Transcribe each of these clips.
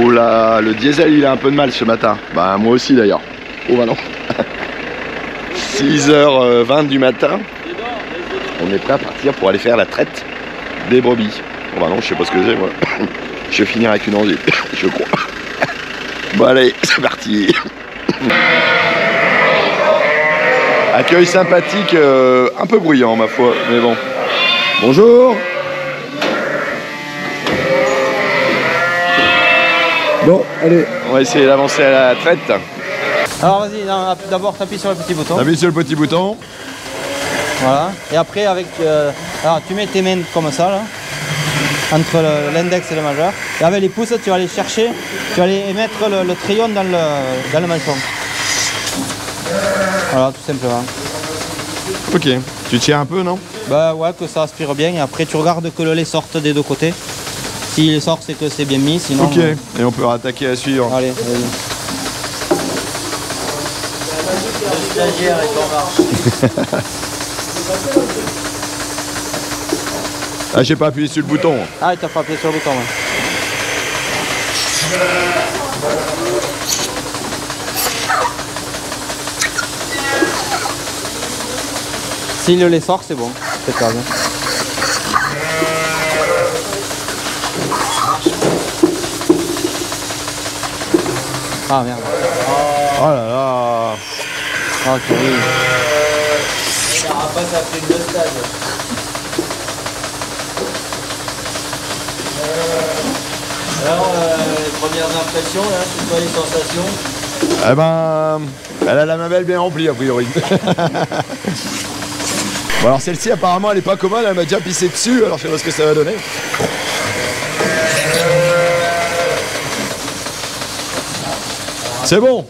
Oh là, le diesel il a un peu de mal ce matin. Bah moi aussi d'ailleurs. Oh bah non. 6h20 du matin. On est prêt à partir pour aller faire la traite des brebis. Oh bah non, je sais pas ce que c'est moi. Je vais finir avec une envie, je crois. Bon allez, c'est parti. Accueil sympathique, un peu bruyant ma foi, mais bon. Bonjour. Bon, allez, on va essayer d'avancer à la traite. Alors vas-y, d'abord t'appuies sur le petit bouton. T'appuies sur le petit bouton. Voilà. Et après avec, alors tu mets tes mains comme ça là, entre l'index et le majeur. Et avec les pouces, tu vas aller chercher, tu vas aller mettre le crayon dans le manchon. Voilà, tout simplement. Ok. Tu tiens un peu, non? Bah ouais, que ça aspire bien. Et après, tu regardes que le lait sorte des deux côtés. S'il sort, c'est que c'est bien mis. Sinon. Ok. Et on peut rattaquer à suivre. Allez, vas-y. Le stagiaire est en marche. Ah, j'ai pas appuyé sur le bouton. Ah, il t'a pas appuyé sur le bouton. Ouais. Si le lait sort, c'est bon. C'est pas bien. Ah merde. Oh là là. Ah, tu ris. La rapace a fait le stade. Alors, les premières impressions, là, c'est quoi les sensations? Eh ben, elle a la mamelle bien remplie a priori. Bon alors celle-ci apparemment elle est pas commode, elle m'a déjà pissé dessus, alors je sais pas ce que ça va donner. C'est bon.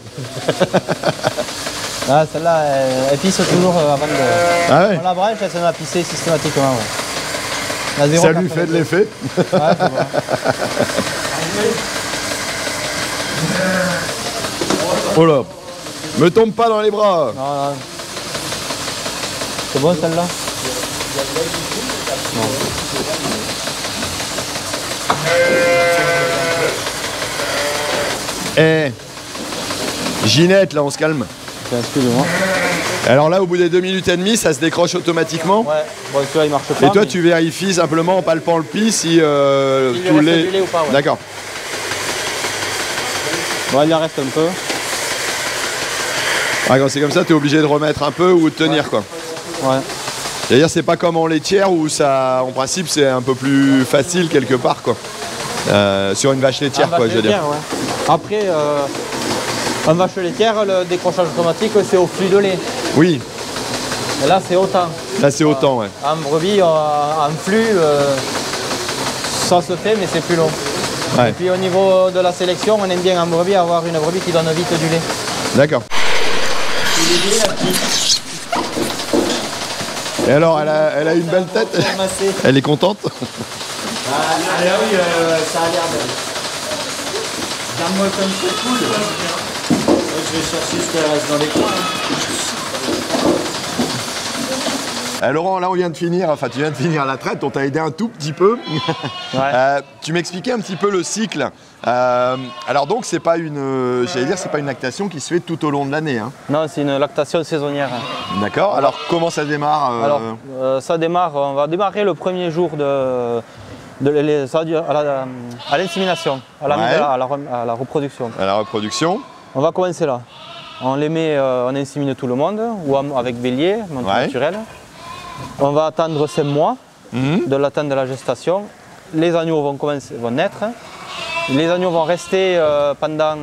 Ah, celle-là, elle pisse toujours avant de... Ah ouais. On la brèche, elle se met à pisser systématiquement. Ouais. La 0, Ça lui fait de l'effet. Ouais, c'est bon. Oh là, me tombe pas dans les bras. Non, non. C'est bon celle-là? Non. Eh, Ginette là on se calme. Excusez-moi. Alors là au bout des 2 minutes et demie ça se décroche automatiquement. Ouais, bon celui-là il marche pas. Et toi mais... tu vérifies simplement en palpant le pis si tout les... du lait ou pas, ouais. D'accord. Bon, il en reste un peu. Ah, quand c'est comme ça, tu es obligé de remettre un peu ou de tenir quoi. Ouais. C'est-à-dire c'est pas comme en laitière où ça, en principe c'est un peu plus facile quelque part quoi. Sur une vache laitière quoi, je veux dire. Ouais. Après, en vache laitière, le décrochage automatique c'est au flux de lait. Oui. Et là c'est autant. Là c'est autant ouais. En brebis, en flux, ça se fait mais c'est plus long. Ouais. Et puis au niveau de la sélection, on aime bien en brebis avoir une brebis qui donne vite du lait. D'accord. Et alors, elle a une belle tête. Elle est contente. Ah oui, ça a l'air de... Garde-moi comme c'est cool. Je vais chercher ce qu'elle reste dans les coins. Laurent, là on vient de finir, enfin tu viens de finir la traite, on t'a aidé un tout petit peu. Ouais. Tu m'expliquais un petit peu le cycle. Alors donc c'est pas une, j'allais dire c'est pas une lactation qui se fait tout au long de l'année. Hein. Non, c'est une lactation saisonnière. D'accord. Alors comment ça démarre Alors ça démarre, on va démarrer le premier jour ça va dire à l'insémination, à la reproduction. À la reproduction. On va commencer là. On les met, on insémine tout le monde, ou avec bélier, monte naturel. On va attendre 5 mois de l'attente de la gestation. Les agneaux vont naître. Les agneaux vont rester pendant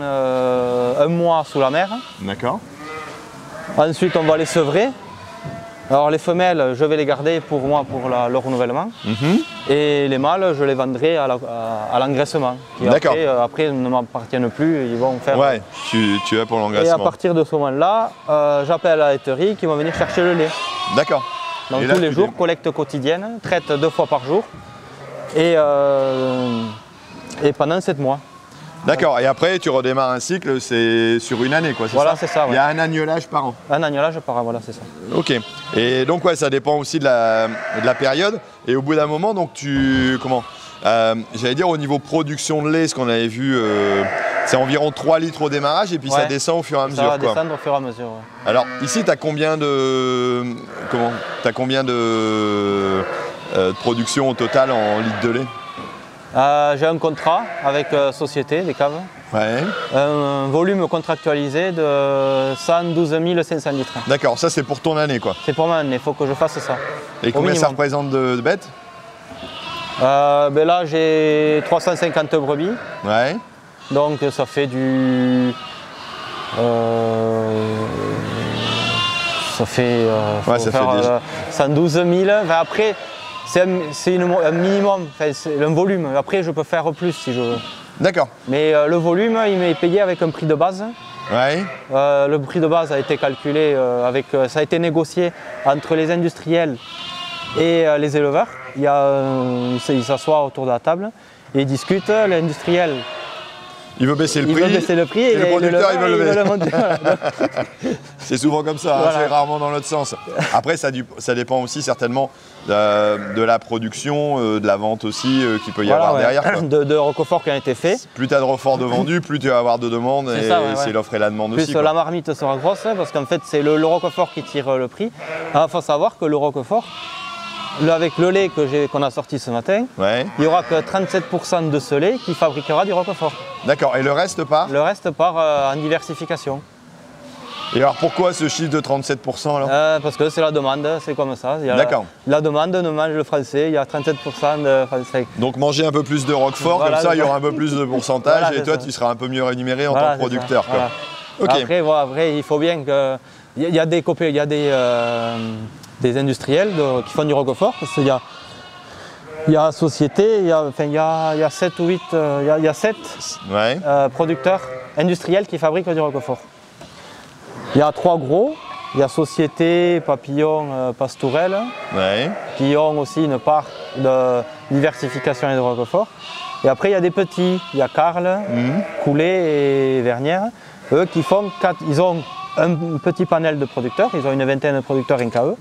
1 mois sous la mer. D'accord. Ensuite, on va les sevrer. Alors les femelles, je vais les garder pour moi pour le renouvellement. Et les mâles, je les vendrai à l'engraissement. D'accord. Après, ne m'appartiennent plus, ils vont faire... Ouais, tu es pour l'engraissement. Et à partir de ce moment-là, j'appelle la laiterie qui vont venir chercher le lait. D'accord. Donc tous les jours, collecte quotidienne, traite 2 fois par jour. Et pendant 7 mois. D'accord, et après tu redémarres un cycle, c'est sur une année quoi, c'est voilà, ça? C'est ça. Ouais. Il y a un agnelage par an. Un agnelage par an, voilà, c'est ça. Ok, et donc ouais, ça dépend aussi de la période. Et au bout d'un moment, donc J'allais dire au niveau production de lait, ce qu'on avait vu, c'est environ 3 litres au démarrage et puis ça descend au fur et à mesure. Ça va descendre au fur et à mesure. Ouais. Alors ici, tu as combien de production au total en litres de lait? J'ai un contrat avec Société des caves. Ouais. Un volume contractualisé de 112 500 litres. D'accord, ça c'est pour ton année quoi. C'est pour ma année, il faut que je fasse ça. Et combien ça représente de bêtes? Ben là j'ai 350 brebis. Ouais. Donc ça fait du... ça fait 112 000. Enfin, après, c'est un minimum, enfin, c'est un volume. Après, je peux faire plus si je veux. D'accord. Mais le volume, il m'est payé avec un prix de base. Ouais. Le prix de base a été calculé, ça a été négocié entre les industriels et les éleveurs. Ils s'assoient autour de la table et ils discutent. L'industriel, il veut baisser le prix. Il veut baisser le prix et le producteur, il veut le monter. Voilà. C'est souvent comme ça, voilà. C'est rarement dans l'autre sens. Après, ça dépend aussi certainement de la production, de la vente aussi qu'il peut y avoir derrière. Quoi. De roquefort qui a été fait. Plus tu as de roquefort de vendu, plus tu vas avoir de demandes et c'est l'offre et la demande aussi. Plus la marmite sera grosse parce qu'en fait, c'est le roquefort qui tire le prix. Il faut savoir que le roquefort, avec le lait qu'on a sorti ce matin, il n'y aura que 37% de ce lait qui fabriquera du roquefort. D'accord, et le reste part? Le reste part en diversification. Et alors pourquoi ce chiffre de 37% alors? Parce que c'est la demande, c'est comme ça. D'accord. La demande ne mange le français, il y a 37% de français. Donc manger un peu plus de roquefort, voilà, comme ça il y aura un peu plus de pourcentage voilà, et toi tu seras un peu mieux rémunéré en tant que producteur. Quoi. Voilà. Okay. Après, il faut bien que... Il y a des industriels qui font du roquefort, parce qu'il y a société, il y a 7 ou 8, il y a 7 producteurs industriels qui fabriquent du roquefort. Il y a 3 gros, il y a Société, Papillon, Pastourelle, qui ont aussi une part de diversification et de roquefort. Et après il y a des petits, il y a Carle, Coulet et Vernières, eux qui font ils ont un petit panel de producteurs, ils ont une vingtaine de producteurs rien qu'à eux.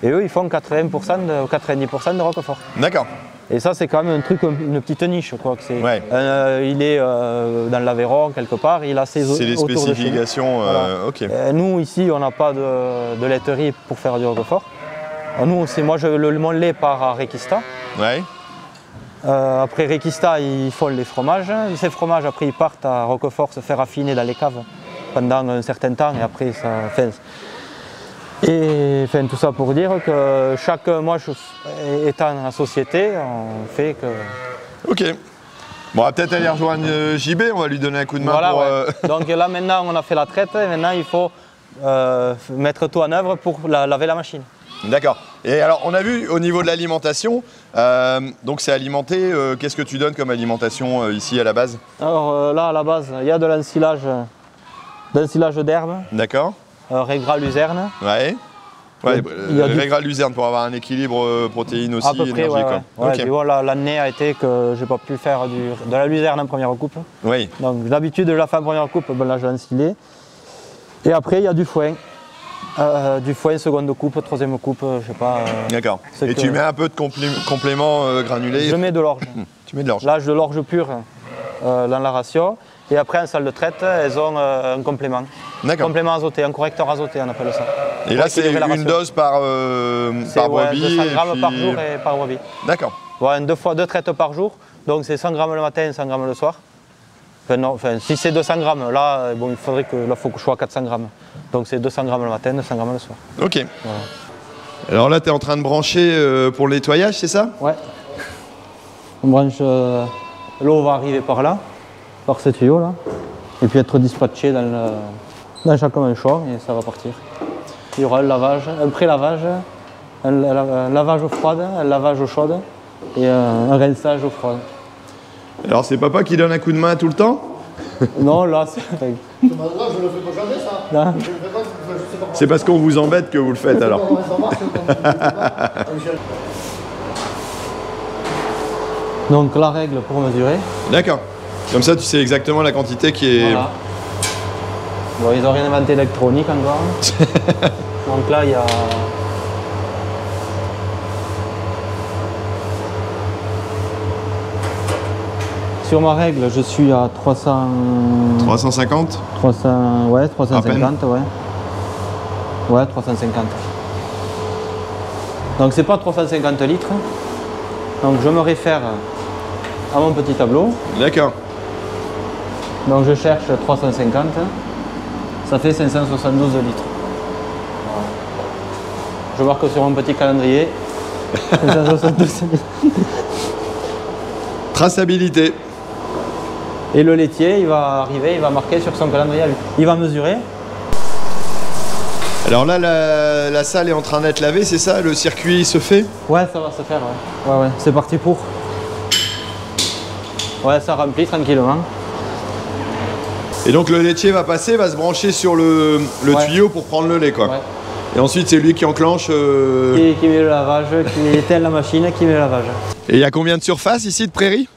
Et eux, ils font 80% ou 90% de roquefort. D'accord. Et ça, c'est quand même un truc, une petite niche. Quoi, il est dans l'Aveyron, quelque part, il a ses autour de chez nous. C'est des spécifications, ok. Nous, ici, on n'a pas de laiterie pour faire du roquefort. Nous, mon lait part à Requista. Après Requista, ils font les fromages. Ces fromages, après, ils partent à Roquefort se faire affiner dans les caves pendant un certain temps. Et après, ça fait... Et enfin, tout ça pour dire que chaque mois, étant dans la société, on fait que... Ok. Bon, on va peut-être aller rejoindre JB, on va lui donner un coup de main pour... Donc là, maintenant, on a fait la traite et maintenant, il faut mettre tout en œuvre pour laver la machine. D'accord. Et alors, on a vu au niveau de l'alimentation, donc c'est alimenté, qu'est-ce que tu donnes comme alimentation ici à la base? Alors là, à la base, il y a de l'ensilage d'herbe. D'accord. Régras luzerne. Régras luzerne pour avoir un équilibre protéines aussi, à peu près, énergie. Okay. Bon, l'année a été que j'ai pas pu faire de la luzerne en première coupe. Oui. Donc d'habitude, je la fais en première coupe, ben là je l'ai ensilé. Et après, il y a du foin. Seconde coupe, troisième coupe, je sais pas. D'accord. Et tu mets un peu de complément granulé? Je mets de l'orge. Tu mets de l'orge. L'âge de l'orge pure dans la ration. Et après, en salle de traite, elles ont un complément. D'accord. Complément azoté, un correcteur azoté, on appelle ça. Et là, c'est une dose par brebis 200 grammes par jour et par brebis. D'accord. Ouais, 2 traites par jour, donc c'est 100 grammes le matin et 100 grammes le soir. Si c'est 200 grammes, là, il faudrait que faut que je sois à 400 grammes. Donc c'est 200 grammes le matin, 200 grammes le soir. Ok. Voilà. Alors là, tu es en train de brancher pour le nettoyage, c'est ça? Ouais. On branche, l'eau va arriver par là, par ce tuyau là, et puis être dispatché dans chaque manchon et ça va partir. Il y aura un lavage, un pré-lavage, un lavage eau froide, un lavage eau chaude et un rinçage eau froide. Alors c'est papa qui donne un coup de main tout le temps? Non, là c'est... Je ne le fais pas jamais ça. C'est parce qu'on vous embête que vous le faites alors. Donc la règle pour mesurer. D'accord. Comme ça tu sais exactement la quantité qui est... Voilà. Bon, ils n'ont rien inventé d'électronique encore. Donc là il y a... Sur ma règle, je suis à 300... 350 300, ouais, 350, ouais. Ouais, 350. Donc c'est pas 350 litres. Donc je me réfère à mon petit tableau. D'accord. Donc je cherche 350. Ça fait 572 litres. Je marque sur mon petit calendrier. 572 litres. Traçabilité. Et le laitier, il va arriver, il va marquer sur son calendrier. Il va mesurer. Alors là, la salle est en train d'être lavée, c'est ça? Le circuit se fait? Ouais, ça va se faire, ouais. Ouais, ouais, c'est parti pour. Ouais, ça remplit tranquillement. Et donc le laitier va passer, va se brancher sur le tuyau pour prendre le lait, quoi. Ouais. Et ensuite, c'est lui qui enclenche... Qui met le lavage, qui éteint la machine, qui met le lavage. Et il y a combien de surface ici de prairie?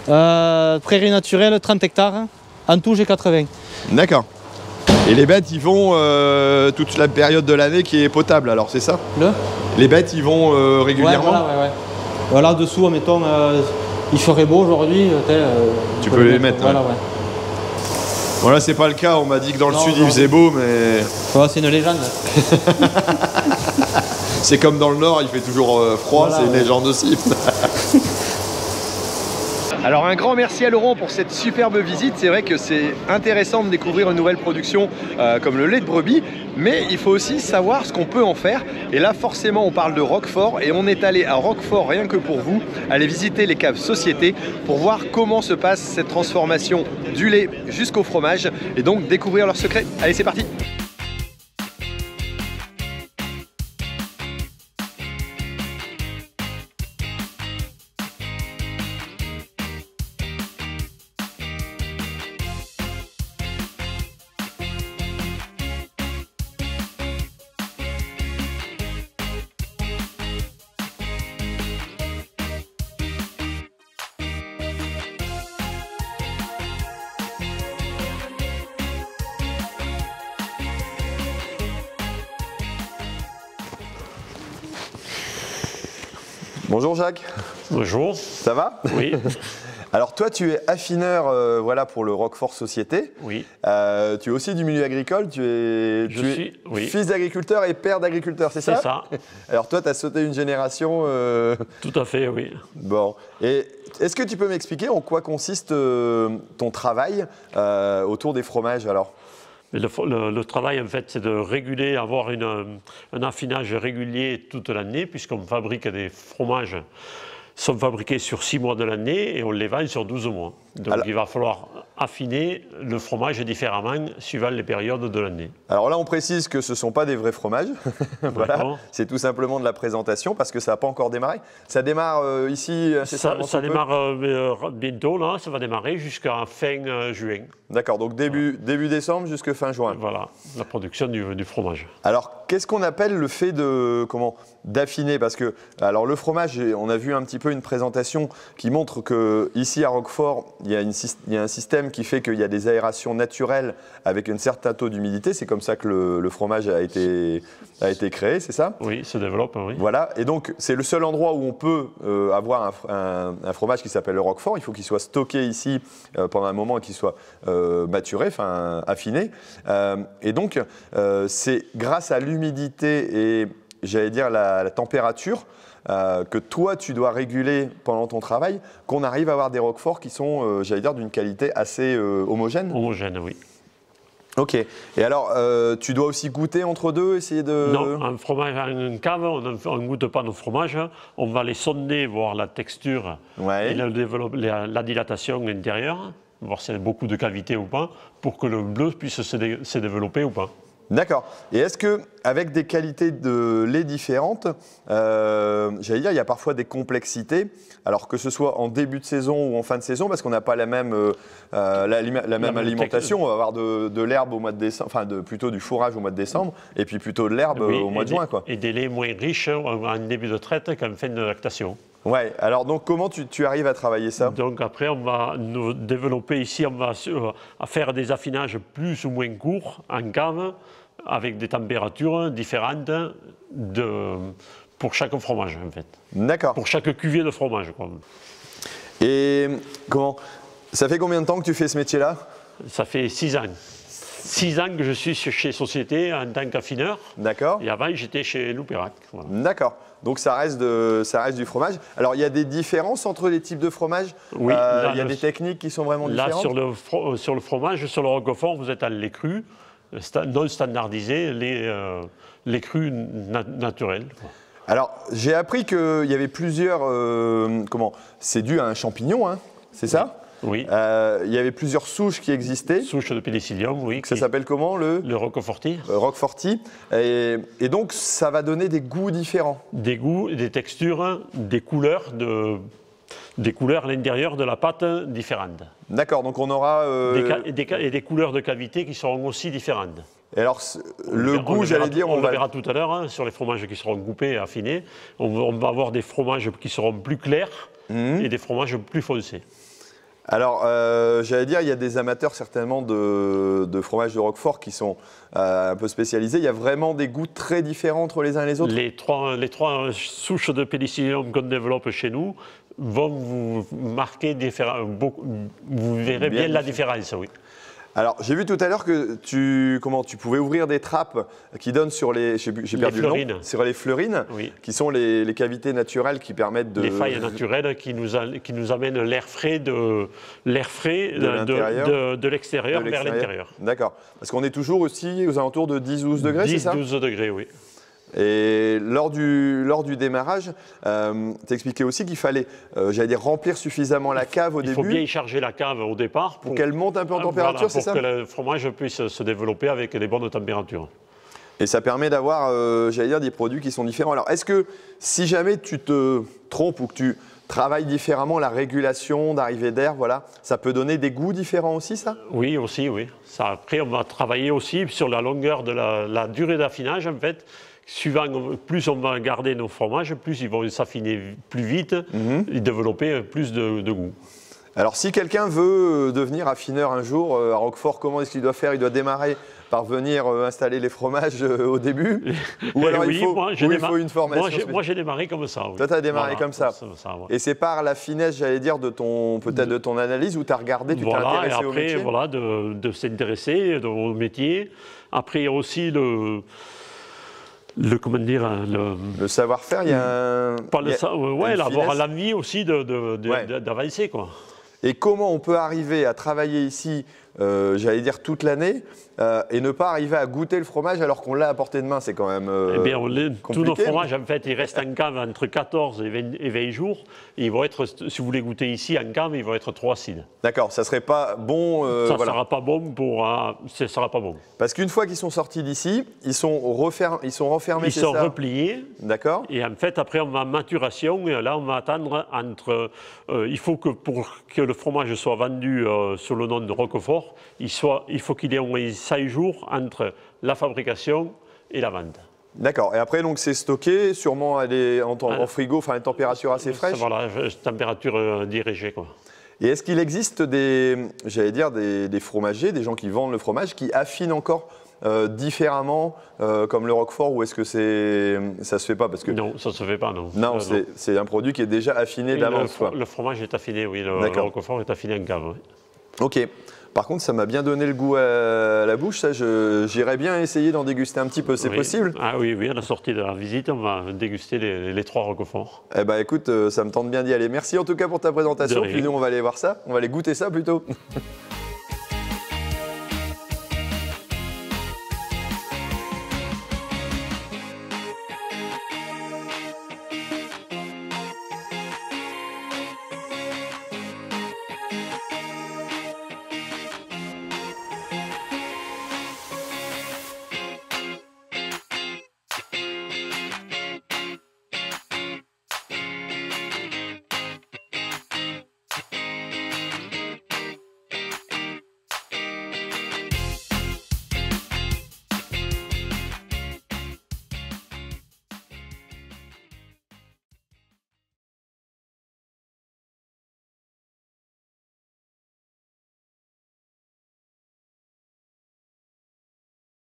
Prairie naturelle, 30 hectares. En tout, j'ai 80. D'accord. Et les bêtes, ils vont toute la période de l'année qui est potable, alors c'est ça? Les bêtes, ils vont régulièrement? Ouais, voilà, ouais. Voilà, dessous, admettons, il ferait beau aujourd'hui. Tu peux les mettre. Voilà, ouais. Voilà, c'est pas le cas, on m'a dit que dans le sud il faisait beau, mais... Ouais, c'est une légende. C'est comme dans le nord, il fait toujours froid, voilà, c'est une légende aussi. Alors un grand merci à Laurent pour cette superbe visite. C'est vrai que c'est intéressant de découvrir une nouvelle production comme le lait de brebis, mais il faut aussi savoir ce qu'on peut en faire. Et là forcément on parle de Roquefort et on est allé à Roquefort rien que pour vous, aller visiter les caves Société pour voir comment se passe cette transformation du lait jusqu'au fromage et donc découvrir leurs secrets. Allez, c'est parti! Bonjour Jacques. Bonjour. Ça va? Oui. Alors toi tu es affineur voilà, pour le Roquefort Société. Oui. Tu es aussi du milieu agricole, tu es oui. Fils d'agriculteur et père d'agriculteur, c'est ça? C'est ça. Alors toi tu as sauté une génération. Tout à fait, oui. Bon. Et est-ce que tu peux m'expliquer en quoi consiste ton travail autour des fromages alors? Le travail, en fait, c'est de réguler, avoir un affinage régulier toute l'année, puisqu'on fabrique des fromages sont fabriqués sur 6 mois de l'année et on les vend sur 12 mois. Donc alors, il va falloir affiner le fromage différemment suivant les périodes de l'année. Alors là, on précise que ce ne sont pas des vrais fromages. Voilà, c'est tout simplement de la présentation parce que ça n'a pas encore démarré. Ça démarre ici ça démarre bientôt, là, ça va démarrer jusqu'à fin juin. D'accord, donc début décembre jusqu'à fin juin. Voilà, la production du fromage. Alors, qu'est-ce qu'on appelle le fait d'affiner? Parce que alors, le fromage, on a vu un petit peu une présentation qui montre qu'ici à Roquefort, il y a un système qui fait qu'il y a des aérations naturelles avec un certain taux d'humidité. C'est comme ça que le fromage a été créé, c'est ça? Oui, se développe, oui. Voilà, et donc c'est le seul endroit où on peut avoir un fromage qui s'appelle le Roquefort. Il faut qu'il soit stocké ici pendant un moment et qu'il soit maturé, enfin affiné. Et donc, c'est grâce à l'humidité et, j'allais dire, la température que toi, tu dois réguler pendant ton travail, qu'on arrive à avoir des Roqueforts qui sont, j'allais dire, d'une qualité assez homogène. Homogène, oui. Ok. Et alors, tu dois aussi goûter entre deux, essayer de... Non, un fromage en cave, on ne goûte pas nos fromages. On va les sonder, voir la texture et la dilatation intérieure, voir s'il y a beaucoup de cavités ou pas, pour que le bleu puisse se développer ou pas. D'accord. Et est-ce qu'avec des qualités de lait différentes, j'allais dire, il y a parfois des complexités, alors que ce soit en début de saison ou en fin de saison, parce qu'on n'a pas la même, alimentation. On va avoir de l'herbe au mois de décembre, enfin plutôt du fourrage au mois de décembre, et puis plutôt de l'herbe au mois de juin, quoi. Et des laits moins riches en début de traite qu'en fin de lactation. Ouais, alors donc comment tu arrives à travailler ça? Donc après on va nous développer ici, on va faire des affinages plus ou moins courts en cave avec des températures différentes pour chaque fromage en fait. D'accord. Pour chaque cuvée de fromage, quoi. Et comment, ça fait combien de temps que tu fais ce métier-là? Ça fait 6 ans. 6 ans que je suis chez Société en tant qu'affineur. D'accord. Et avant, j'étais chez Loupérac. Voilà. D'accord. Donc ça reste du fromage. Alors il y a des différences entre les types de fromage. Oui. Il y a des techniques qui sont vraiment différentes. Là, sur le fromage, sur le roquefort, vous êtes à lait cru, non standardisé, lait cru naturel. Alors j'ai appris qu'il y avait plusieurs. C'est dû à un champignon, hein, c'est ça? Oui. Il y avait plusieurs souches qui existaient. Souche de pénicillium, oui. Ça s'appelle comment le roqueforti. Roqueforti. Et donc ça va donner des goûts différents. Des goûts, des textures, des couleurs à l'intérieur de la pâte différentes. D'accord, donc on aura... Et des couleurs de cavité qui seront aussi différentes. Et alors, le goût, j'allais dire... On le verra tout à l'heure, hein, sur les fromages qui seront coupés et affinés. On va avoir des fromages qui seront plus clairs et des fromages plus foncés. Alors, j'allais dire, il y a des amateurs certainement de fromage de Roquefort qui sont un peu spécialisés. Il y a vraiment des goûts très différents entre les uns et les autres. Les trois souches de pénicillium qu'on développe chez nous vont vous marquer vous verrez bien la différence, oui. Alors, j'ai vu tout à l'heure que tu pouvais ouvrir des trappes qui donnent sur les, j'ai perdu le nom, sur les fleurines, oui. Qui sont les cavités naturelles qui permettent de... Les failles naturelles qui nous amènent l'air frais de l'extérieur vers l'intérieur. D'accord. Parce qu'on est toujours aussi aux alentours de 10-12 degrés, c'est ça? 10-12 degrés, oui. Et lors du démarrage, tu expliquais aussi qu'il fallait, j'allais dire, remplir suffisamment la cave au début. Il faut bien y charger la cave au départ. Pour qu'elle monte un peu en température, c'est ça? Pour que le fromage puisse se développer avec les bonnes températures. Et ça permet d'avoir, j'allais dire, des produits qui sont différents. Alors, est-ce que si jamais tu te trompes ou que tu travailles différemment la régulation d'arrivée d'air, voilà, ça peut donner des goûts différents aussi, ça? Oui, aussi, oui. Ça, après, on va travailler aussi sur la longueur de la durée d'affinage, en fait. Suivant, plus on va garder nos fromages, plus ils vont s'affiner plus vite et développer plus de goût. Alors, si quelqu'un veut devenir affineur un jour à Roquefort, comment est-ce qu'il doit faire? Il doit démarrer par venir installer les fromages au début? Ou alors il faut une formation? Moi, j'ai démarré comme ça. Oui. Toi, tu as démarré comme ça. Ouais. Et c'est par la finesse, j'allais dire, peut-être de ton analyse, où tu as regardé, tu t'es intéressé au métier? Voilà, de s'intéresser au métier. Après, il y a aussi le savoir-faire, il y a avoir l'envie aussi d'avancer, quoi. Et comment on peut arriver à travailler ici, j'allais dire toute l'année, et ne pas arriver à goûter le fromage alors qu'on l'a à portée de main? C'est quand même compliqué. Tous nos fromages, en fait, ils restent en cave entre 14 et 20 jours. Et ils vont être, si vous les goûtez ici en cave, ils vont être trop acides. D'accord, ça ne serait pas bon. Ça ne sera pas bon ça sera pas bon. Parce qu'une fois qu'ils sont sortis d'ici, ils sont renfermés. Ils sont repliés. D'accord. Et en fait, après, on va en maturation. Et là, on va attendre il faut que pour que le fromage soit vendu sous le nom de Roquefort, il faut qu'il y ait au moins 5 jours entre la fabrication et la vente. D'accord. Et après, donc, c'est stocké, sûrement en frigo, enfin, une température assez fraîche. Voilà, température dirigée, quoi. Et est-ce qu'il existe des fromagers, des gens qui vendent le fromage, qui affinent encore différemment, comme le Roquefort, ou est-ce que ça se fait pas? Parce que non, ça se fait pas, non. Non, c'est un produit qui est déjà affiné d'avance. Le fromage est affiné, oui. Le Roquefort est affiné en cave. Oui. Ok. Par contre, ça m'a bien donné le goût à la bouche. Ça, j'irais bien essayer d'en déguster un petit peu. C'est possible? Ah oui, à la sortie de la visite, on va déguster les 3 Roqueforts. Eh ben, écoute, ça me tente bien d'y aller. Merci en tout cas pour ta présentation. Puis nous, on va aller voir ça. On va aller goûter ça plutôt.